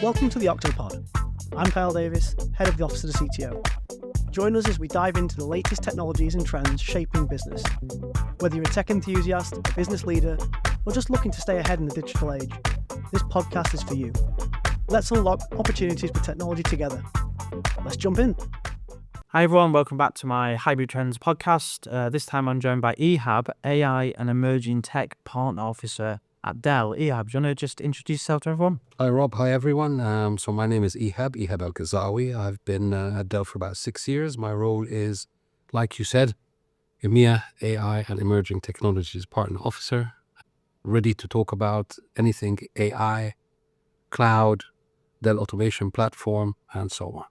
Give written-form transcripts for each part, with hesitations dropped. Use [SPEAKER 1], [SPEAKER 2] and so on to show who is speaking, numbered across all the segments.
[SPEAKER 1] Welcome to the Octopod. I'm Kyle Davis, head of the Office of the CTO. Join us as we dive into the latest technologies and trends shaping business. Whether you're a tech enthusiast, a business leader, or just looking to stay ahead in the digital age, this podcast is for you. Let's unlock opportunities with technology together. Let's jump in.
[SPEAKER 2] Hi everyone, welcome back to my Hybrid Trends podcast. This time I'm joined by Ihab, AI and Emerging Tech Partner Officer at Dell. Ihab, do you want to just introduce yourself to everyone?
[SPEAKER 3] Hi Rob, hi everyone. So my name is Ihab Ghazzawi. I've been at Dell for about 6 years. My role is, like you said, EMEA AI and Emerging Technologies Partner Officer. Ready to talk about anything AI, cloud, Dell Automation Platform, and so on.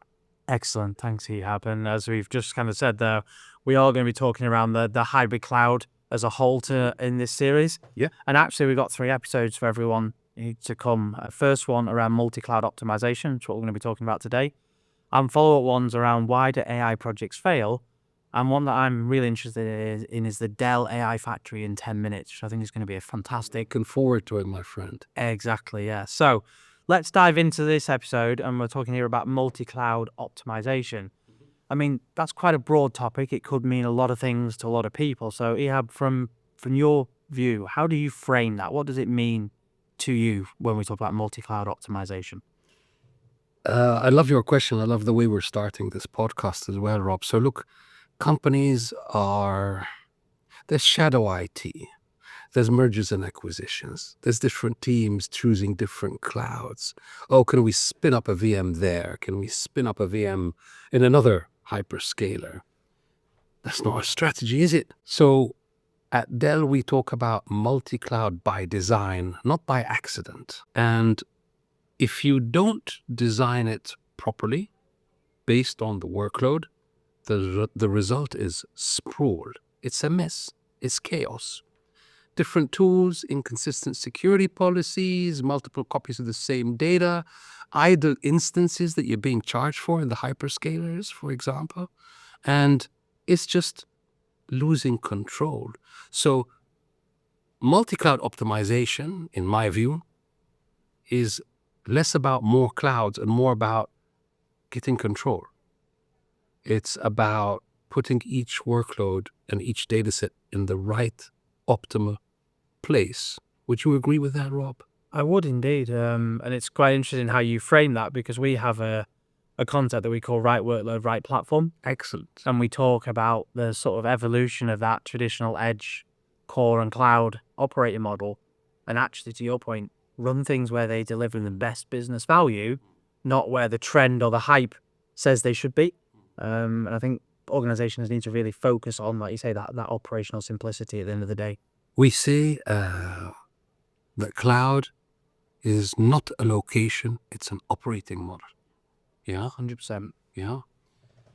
[SPEAKER 2] Excellent, thanks Ihab. And as we've just kind of said there, we are going to be talking around the hybrid cloud as a whole in this series.
[SPEAKER 3] Yeah.
[SPEAKER 2] And actually we've got 3 episodes for everyone to come. First one around multi-cloud optimization, which is what we're going to be talking about today. And follow-up ones around why do AI projects fail. And one that I'm really interested in is the Dell AI Factory in 10 minutes, which I think is going to be a fantastic...
[SPEAKER 3] Looking forward to it, my friend.
[SPEAKER 2] Exactly, yeah. So let's dive into this episode, and we're talking here about multi-cloud optimization. I mean, that's quite a broad topic. It could mean a lot of things to a lot of people. So Ihab, from your view, how do you frame that? What does it mean to you when we talk about multi-cloud optimization?
[SPEAKER 3] I love your question. I love the way we're starting this podcast as well, Rob. So look, companies there's shadow IT. There's mergers and acquisitions. There's different teams choosing different clouds. Oh, can we spin up a VM there? Can we spin up a VM in another hyperscaler? That's not a strategy, is it? So at Dell, we talk about multi-cloud by design, not by accident. And if you don't design it properly, based on the workload, the result is sprawl. It's a mess. It's chaos. Different tools, inconsistent security policies, multiple copies of the same data, idle instances that you're being charged for in the hyperscalers, for example. And it's just losing control. So multi-cloud optimization, in my view, is less about more clouds and more about getting control. It's about putting each workload and each data set in the right optimal place. Would you agree with that, Rob?
[SPEAKER 2] I would indeed. And it's quite interesting how you frame that, because we have a concept that we call right workload, right platform.
[SPEAKER 3] Excellent.
[SPEAKER 2] And we talk about the sort of evolution of that traditional edge, core and cloud operating model. And actually, to your point, run things where they deliver the best business value, not where the trend or the hype says they should be. And I think organizations need to really focus on, like you say, that operational simplicity at the end of the day.
[SPEAKER 3] We say that cloud is not a location, it's an operating model. Yeah?
[SPEAKER 2] 100%.
[SPEAKER 3] Yeah.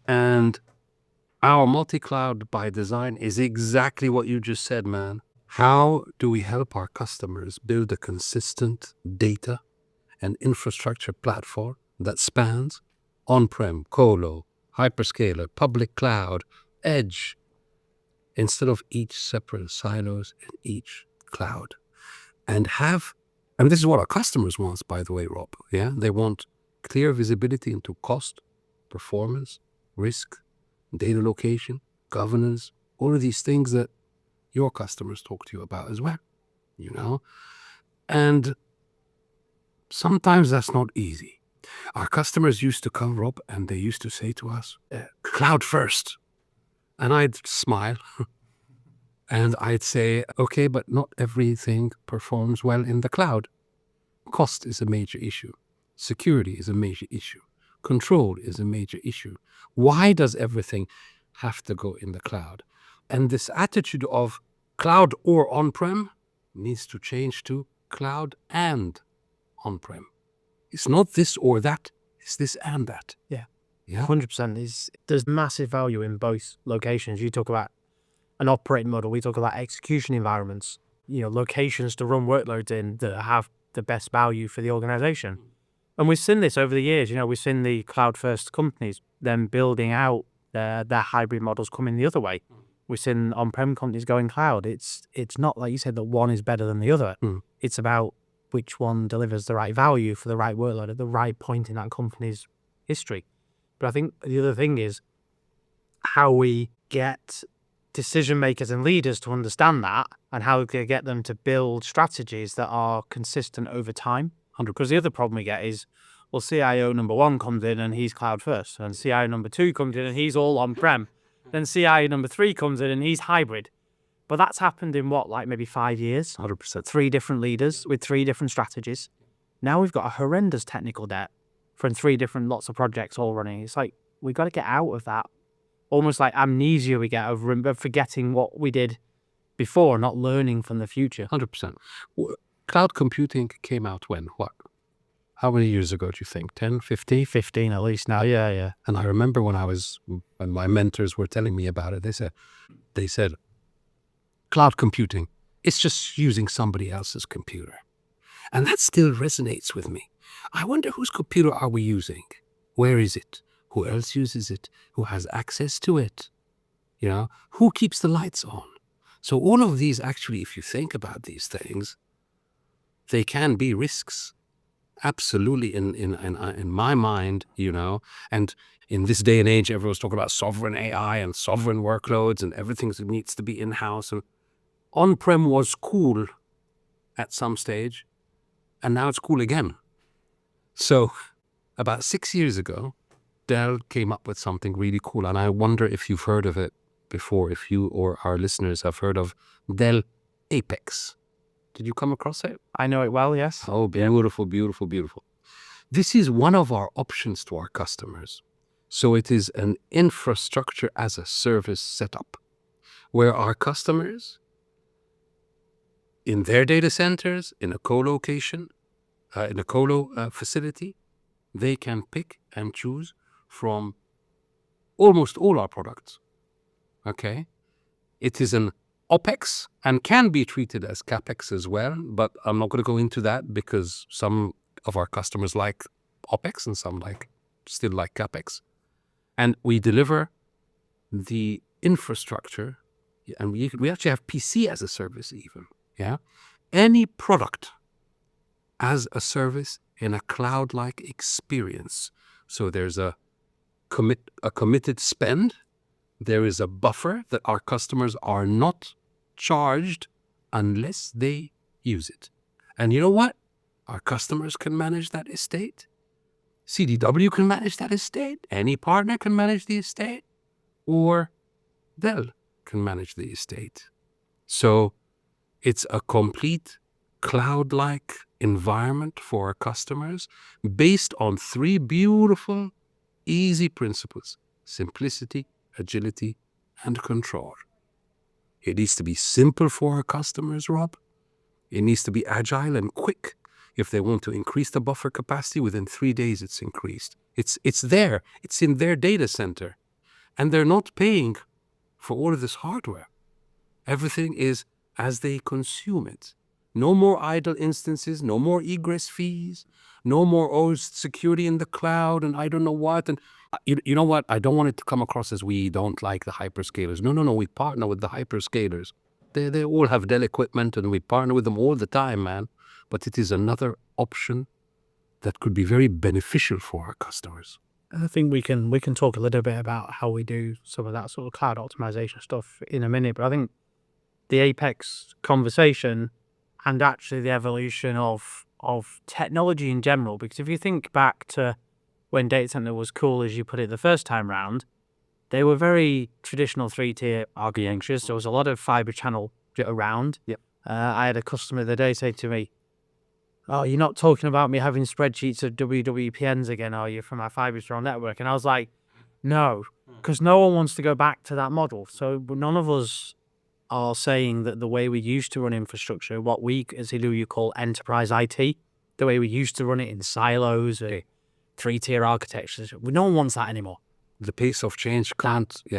[SPEAKER 3] And our multi-cloud by design is exactly what you just said, man. How do we help our customers build a consistent data and infrastructure platform that spans on-prem, colo, hyperscaler, public cloud, edge, instead of each separate silos in each cloud? And this is what our customers want, by the way, Rob. Yeah, they want clear visibility into cost, performance, risk, data location, governance, all of these things that your customers talk to you about as well, you know? And sometimes that's not easy. Our customers used to come, Rob, and they used to say to us, cloud first. And I'd smile and I'd say, okay, but not everything performs well in the cloud. Cost is a major issue. Security is a major issue. Control is a major issue. Why does everything have to go in the cloud? And this attitude of cloud or on-prem needs to change to cloud and on-prem. It's not this or that, it's this and that.
[SPEAKER 2] Yeah.
[SPEAKER 3] Yeah.
[SPEAKER 2] 100%. There's massive value in both locations. You talk about an operating model, we talk about execution environments, locations to run workloads in that have the best value for the organization. And we've seen this over the years. We've seen the cloud-first companies then building out their hybrid models coming the other way. We've seen on-prem companies going cloud. It's not like you said that one is better than the other. It's about which one delivers the right value for the right workload at the right point in that company's history. But I think the other thing is how we get decision makers and leaders to understand that, and how we get them to build strategies that are consistent over time. Because the other problem we get is, well, CIO number 1 comes in and he's cloud first, and CIO number 2 comes in and he's all on-prem. Then CIO number 3 comes in and he's hybrid. But that's happened in what, like maybe 5 years?
[SPEAKER 3] 100%.
[SPEAKER 2] 3 different leaders with 3 different strategies. Now we've got a horrendous technical debt from 3 different lots of projects all running. It's like, we've got to get out of that. Almost like amnesia we get of forgetting what we did before, not learning from the future.
[SPEAKER 3] 100%. Cloud computing came out when? What? How many years ago do you think? 10, 15?
[SPEAKER 2] 15 at least now, yeah.
[SPEAKER 3] And I remember when my mentors were telling me about it, they said, cloud computing, it's just using somebody else's computer. And that still resonates with me. I wonder whose computer are we using? Where is it? Who else uses it? Who has access to it? Who keeps the lights on? So all of these, actually, if you think about these things, they can be risks. Absolutely, in my mind, and in this day and age, everyone's talking about sovereign AI and sovereign workloads and everything that needs to be in-house. And on-prem was cool at some stage, and now it's cool again. So about 6 years ago, Dell came up with something really cool, and I wonder if you've heard of it before, if you or our listeners have heard of Dell APEX. Did you come across it?
[SPEAKER 2] I know it well, yes.
[SPEAKER 3] Oh, beautiful, beautiful, beautiful. This is one of our options to our customers. So it is an infrastructure as a service setup where our customers, in their data centers, in a co-location, in a colo facility, they can pick and choose from almost all our products. Okay? It is an OPEX and can be treated as CAPEX as well, but I'm not going to go into that because some of our customers like OPEX and some still like CAPEX. And we deliver the infrastructure, and we actually have PC as a service even. Yeah, any product as a service in a cloud-like experience. So there's a committed spend. There is a buffer that our customers are not charged unless they use it. And you know what? Our customers can manage that estate. CDW can manage that estate. Any partner can manage the estate. Or Dell can manage the estate. So it's a complete cloud-like environment for our customers based on 3 beautiful, easy principles: simplicity, agility, and control. It needs to be simple for our customers, Rob. It needs to be agile and quick. If they want to increase the buffer capacity, within 3 days it's increased. It's there. It's in their data center. And they're not paying for all of this hardware. Everything is as they consume it. No more idle instances, no more egress fees, no more security in the cloud and I don't know what. And you know what? I don't want it to come across as we don't like the hyperscalers. No. We partner with the hyperscalers. They all have Dell equipment and we partner with them all the time, man. But it is another option that could be very beneficial for our customers.
[SPEAKER 2] I think we can talk a little bit about how we do some of that sort of cloud optimization stuff in a minute. But I think the APEX conversation and actually the evolution of technology in general, because if you think back to when data center was cool, as you put it the first time round, they were very traditional 3-tier architectures. There was a lot of fiber channel around.
[SPEAKER 3] Yep.
[SPEAKER 2] I had a customer the other day say to me, "Oh, you're not talking about me having spreadsheets of WWPNs again, are you, from my fiber channel network?" And I was like, no, because no one wants to go back to that model. So none of us are saying that the way we used to run infrastructure, what we as you call enterprise IT, the way we used to run it in silos, 3-tier architectures, no one wants that anymore.
[SPEAKER 3] The pace of change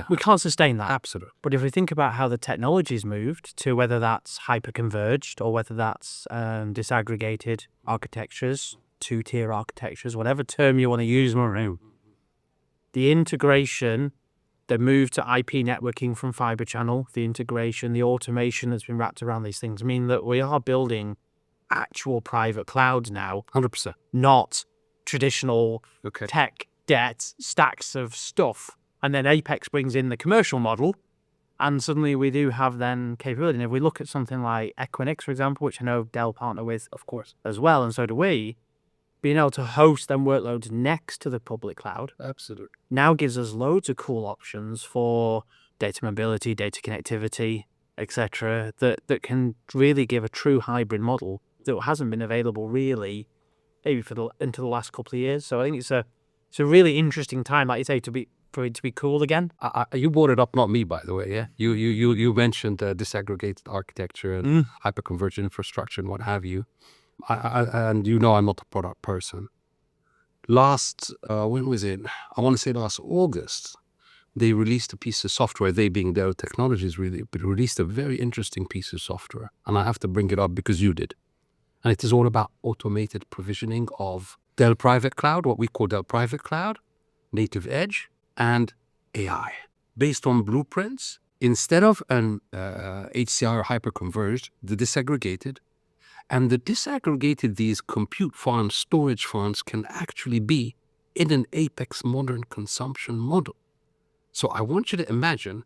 [SPEAKER 2] We can't sustain that.
[SPEAKER 3] Absolutely.
[SPEAKER 2] But if we think about how the technology's moved to whether that's hyper-converged or whether that's disaggregated architectures, 2-tier architectures, whatever term you want to use, the integration, the move to IP networking from fiber channel, the integration, the automation that's been wrapped around these things mean that we are building actual private clouds now,
[SPEAKER 3] 100%.
[SPEAKER 2] not traditional
[SPEAKER 3] Okay.
[SPEAKER 2] tech debt stacks of stuff. And then Apex brings in the commercial model, and suddenly we do have then capability. And if we look at something like Equinix, for example, which I know Dell partner with, of course, as well, and so do we, being able to host them workloads next to the public cloud
[SPEAKER 3] Absolutely.
[SPEAKER 2] now gives us loads of cool options for data mobility, data connectivity, etc., that can really give a true hybrid model that hasn't been available really maybe until the last couple of years. So I think it's a really interesting time, like you say, for it to be cool again.
[SPEAKER 3] You brought it up, not me, by the way. Yeah, you mentioned disaggregated architecture and hyperconverged infrastructure and what have you. And I'm not a product person. Last when was it? I want to say last August, they released a piece of software. They being Dell Technologies, really, but released a very interesting piece of software. And I have to bring it up because you did. And it is all about automated provisioning of Dell Private Cloud, what we call Dell Private Cloud, Native Edge, and AI. Based on blueprints, instead of an HCI or hyperconverged, the disaggregated. And the disaggregated, these compute farms, storage farms, can actually be in an Apex modern consumption model. So I want you to imagine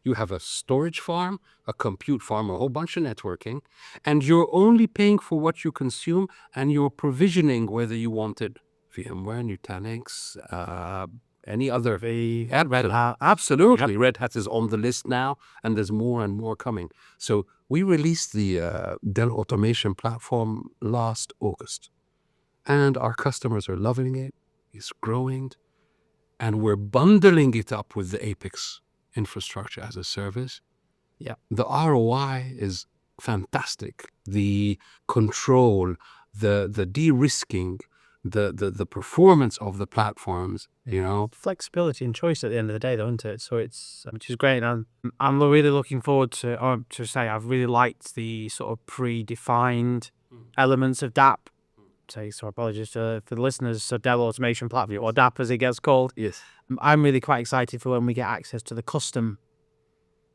[SPEAKER 3] you have a storage farm, a compute farm, a whole bunch of networking, and you're only paying for what you consume, and you're provisioning whether you wanted VMware, Nutanix, any other. Red Hat. Absolutely. Red Hat is on the list now, and there's more and more coming. So we released the Dell Automation Platform last August, and our customers are loving it. It's growing, and we're bundling it up with the Apex infrastructure as a service.
[SPEAKER 2] Yeah.
[SPEAKER 3] The ROI is fantastic. The control, the de-risking, the performance of the platforms,
[SPEAKER 2] Flexibility and choice at the end of the day, though, isn't it? So it's, which is great. And I'm really looking forward to say I've really liked the sort of predefined elements of DAP. So apologies for the listeners. So Dell Automation Platform, or DAP as it gets called.
[SPEAKER 3] Yes.
[SPEAKER 2] I'm really quite excited for when we get access to the custom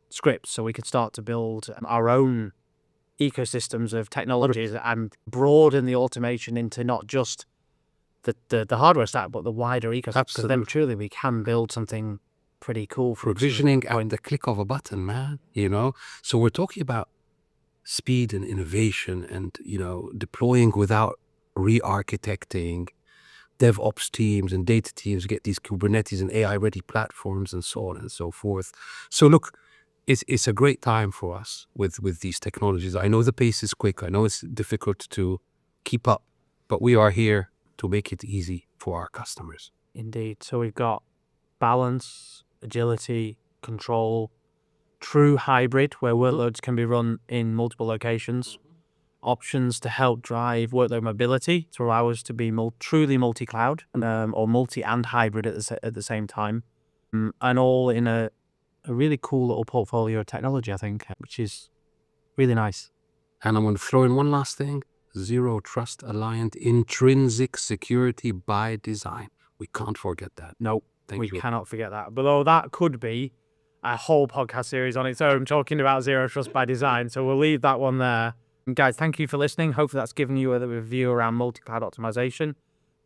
[SPEAKER 2] scripts, so we can start to build our own ecosystems of technologies and broaden the automation into not just the hardware stack, but the wider ecosystem. Because then truly we can build something pretty cool for
[SPEAKER 3] provisioning at the click of a button, man. So we're talking about speed and innovation, and deploying without re-architecting. DevOps teams and data teams get these Kubernetes and AI-ready platforms and so on and so forth. So look, it's a great time for us with these technologies. I know the pace is quick. I know it's difficult to keep up, but we are here to make it easy for our customers.
[SPEAKER 2] Indeed. So we've got balance, agility, control, true hybrid, where workloads can be run in multiple locations, options to help drive workload mobility to allow us to be truly multi-cloud, or multi and hybrid at the same time, and all in a really cool little portfolio of technology, I think, which is really nice.
[SPEAKER 3] And I'm going to throw in one last thing: Zero Trust Alliant intrinsic security by design. We can't forget that.
[SPEAKER 2] No, we cannot forget that. But that could be a whole podcast series on its own, talking about Zero Trust by design. So we'll leave that one there. And guys, thank you for listening. Hopefully that's given you a review around multi-cloud optimization.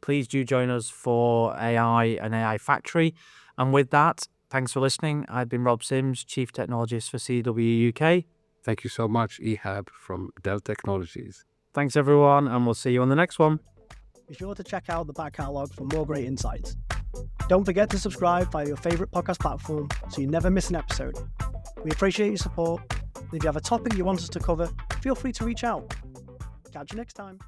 [SPEAKER 2] Please do join us for AI and AI Factory. And with that, thanks for listening. I've been Rob Sims, Chief Technologist for CW UK.
[SPEAKER 3] Thank you so much, Ihab from Dell Technologies.
[SPEAKER 2] Thanks, everyone, and we'll see you on the next one.
[SPEAKER 1] Be sure to check out the back catalogue for more great insights. Don't forget to subscribe via your favourite podcast platform so you never miss an episode. We appreciate your support. And if you have a topic you want us to cover, feel free to reach out. Catch you next time.